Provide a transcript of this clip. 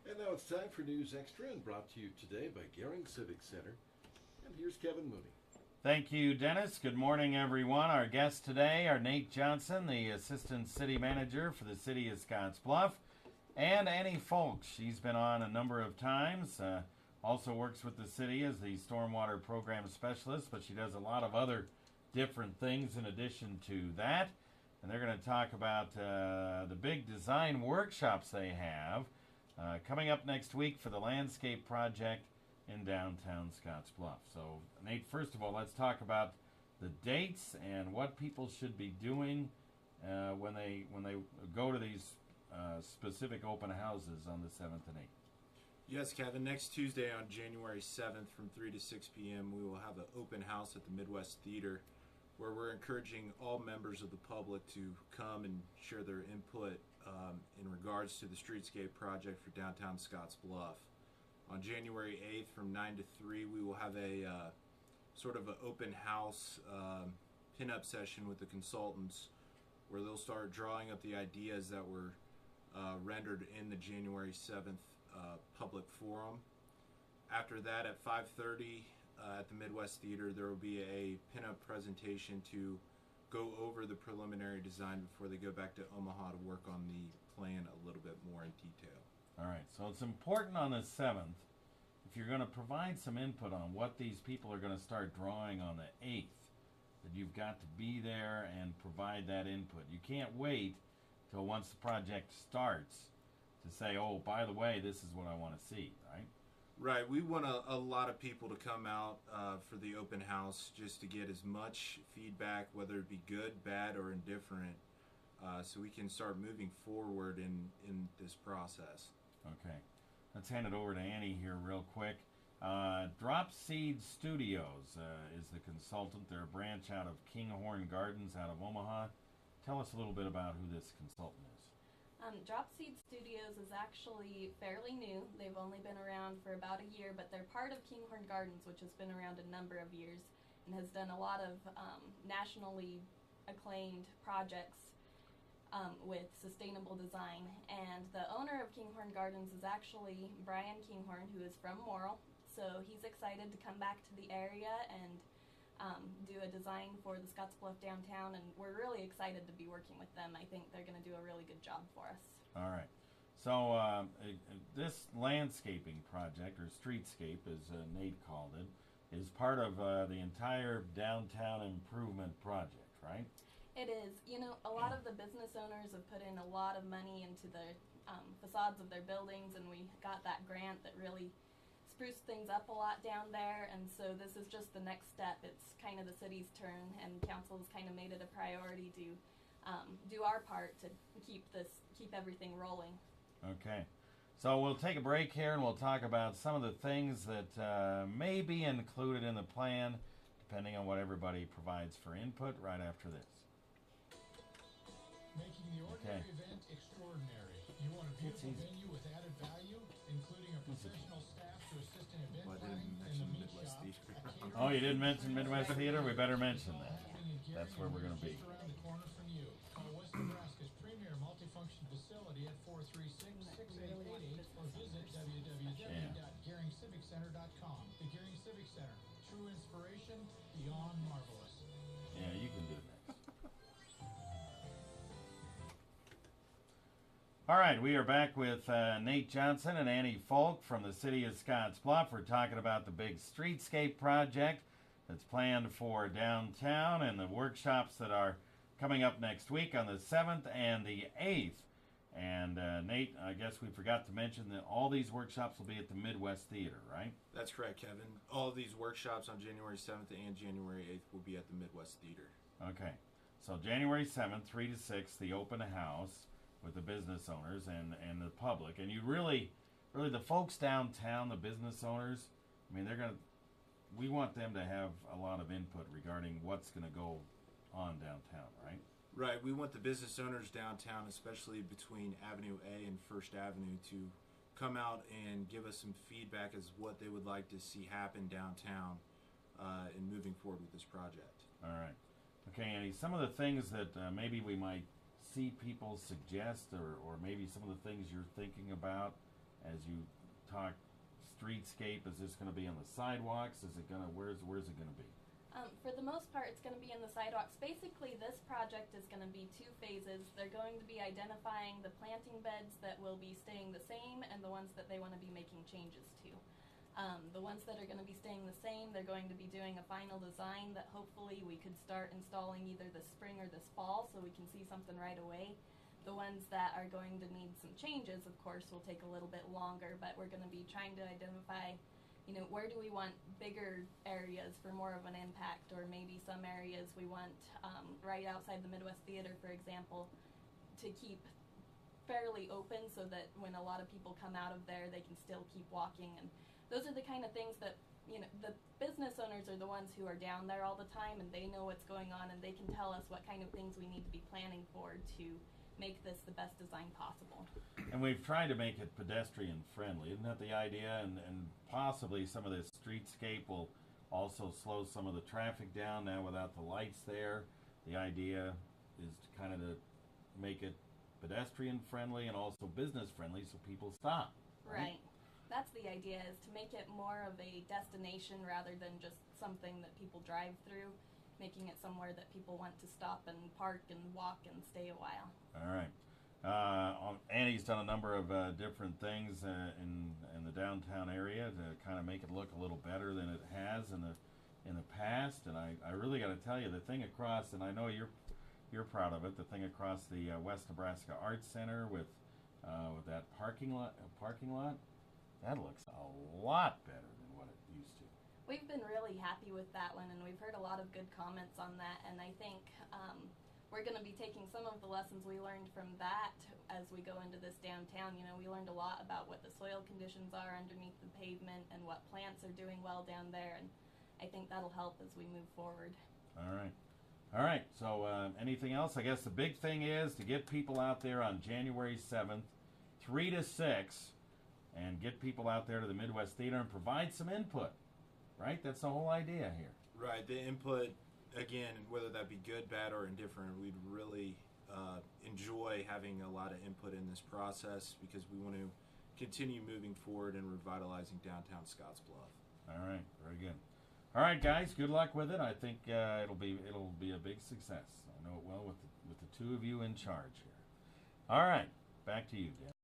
And now it's time for News Extra, and brought to you today by Gehring Civic Center. And here's Kevin Mooney. Thank you, Dennis. Good morning, everyone. Our guests today are Nate Johnson, the Assistant City Manager for the City of Scottsbluff, and Annie Folck. She's been on a number of times, also works with the city as the Stormwater Program Specialist, but she does a lot of other different things in addition to that. And they're going to talk about the big design workshops they have coming up next week for the landscape project in downtown Scottsbluff. So, Nate, first of all, let's talk about the dates and what people should be doing when they go to these specific open houses on the 7th and 8th. Yes, Kevin. Next Tuesday on January 7th from 3 to 6 p.m. we will have an open house at the Midwest Theater where we're encouraging all members of the public to come and share their input in regards to the streetscape project for downtown Scottsbluff. On January 8th from 9 to 3 we will have a sort of an open house pin-up session with the consultants where they'll start drawing up the ideas that were rendered in the January 7th public forum. After that at 5:30 at the Midwest Theater there will be a pin-up presentation to go over the preliminary design before they go back to Omaha to work on the plan a little bit more in detail. All right, so it's important on the 7th, if you're going to provide some input on what these people are going to start drawing on the 8th, that you've got to be there and provide that input. You can't wait till once the project starts to say, oh, by the way, this is what I want to see, right? Right, we want a lot of people to come out for the open house just to get as much feedback, whether it be good, bad, or indifferent, so we can start moving forward in this process. Okay, let's hand it over to Annie here real quick. Dropseed Studios is the consultant. They're a branch out of Kinghorn Gardens out of Omaha. Tell us a little bit about who this consultant is. Dropseed Studios is actually fairly new. They've only been around for about a year, but they're part of Kinghorn Gardens, which has been around a number of years and has done a lot of nationally acclaimed projects with sustainable design. And the owner of Kinghorn Gardens is actually Brian Kinghorn, who is from Morrill. So he's excited to come back to the area and do a design for the Scottsbluff downtown, and we're really excited to be working with them. I think they're going to do a really good job for us. All right. So this landscaping project, or streetscape as Nate called it, is part of the entire downtown improvement project, right? It is. You know, a lot of the business owners have put in a lot of money into the facades of their buildings, and we got that grant that really spruced things up a lot down there, and so this is just the next step. It's kind of the city's turn, and council's kind of made it a priority to do our part to keep everything rolling. Okay, so we'll take a break here and we'll talk about some of the things that may be included in the plan depending on what everybody provides for input right after this. Making the ordinary event extraordinary. You want a beautiful venue with added value, including a professional staff to assist in event Well, I planning didn't and the mention meat Midwest shop. Theater. Oh, you didn't mention Midwest Theater? We better mention that. That's where we're going to be. Just around the corner from you. Call West Nebraska's premier multifunction facility at 436-6888 or visit www.geringciviccenter.com. The Gehring Civic Center. True inspiration beyond marvelous. Yeah, you can do next. All right, we are back with Nate Johnson and Annie Folck from the City of Scottsbluff. We're talking about the big streetscape project that's planned for downtown and the workshops that are coming up next week on the 7th and the 8th. And Nate, I guess we forgot to mention that all these workshops will be at the Midwest Theater, right? That's correct, Kevin. All of these workshops on January 7th and January 8th will be at the Midwest Theater. Okay, so January 7th, 3 to 6, the open house with the business owners and the public. And you really the folks downtown, the business owners, I mean, we want them to have a lot of input regarding what's going to go on downtown, right? Right, we want the business owners downtown, especially between Avenue A and First Avenue, to come out and give us some feedback as what they would like to see happen downtown in moving forward with this project. All right. Okay, Andy, some of the things that maybe we might see people suggest or maybe some of the things you're thinking about as you talk streetscape? Is this going to be on the sidewalks? Is it going to, where's it going to be? For the most part, it's going to be in the sidewalks. Basically, this project is going to be two phases. They're going to be identifying the planting beds that will be staying the same and the ones that they want to be making changes to. The ones that are going to be staying the same, they're going to be doing a final design that hopefully we could start installing either this spring or this fall so we can see something right away. The ones that are going to need some changes, of course, will take a little bit longer, but we're going to be trying to identify, you know, where do we want bigger areas for more of an impact, or maybe some areas we want right outside the Midwest Theater, for example, to keep fairly open so that when a lot of people come out of there, they can still keep walking. And those are the kind of things that, you know, the business owners are the ones who are down there all the time, and they know what's going on, and they can tell us what kind of things we need to be planning for to make this the best design possible. And we've tried to make it pedestrian friendly. Isn't that the idea? And possibly some of this streetscape will also slow some of the traffic down now without the lights there. The idea is to kind of to make it pedestrian friendly and also business friendly so people stop. Right. That's the idea, is to make it more of a destination rather than just something that people drive through, making it somewhere that people want to stop and park and walk and stay a while. All right. Annie's done a number of different things in the downtown area to kind of make it look a little better than it has in the past. And I really got to tell you, the thing across, and I know you're proud of it, the thing across the West Nebraska Arts Center with that parking lot, that looks a lot better than what it used to. We've been really happy with that one, and we've heard a lot of good comments on that, and I think we're going to be taking some of the lessons we learned from that as we go into this downtown. You know, we learned a lot about what the soil conditions are underneath the pavement and what plants are doing well down there, and I think that'll help as we move forward. All right, so anything else? I guess the big thing is to get people out there on January 7th, 3 to 6, and get people out there to the Midwest Theater and provide some input, right? That's the whole idea here. Right, the input, again, whether that be good, bad, or indifferent, we'd really enjoy having a lot of input in this process because we want to continue moving forward and revitalizing downtown Scottsbluff. All right, very good. All right, guys, good luck with it. I think it'll be a big success. I know it will with the two of you in charge here. All right, back to you, Dan.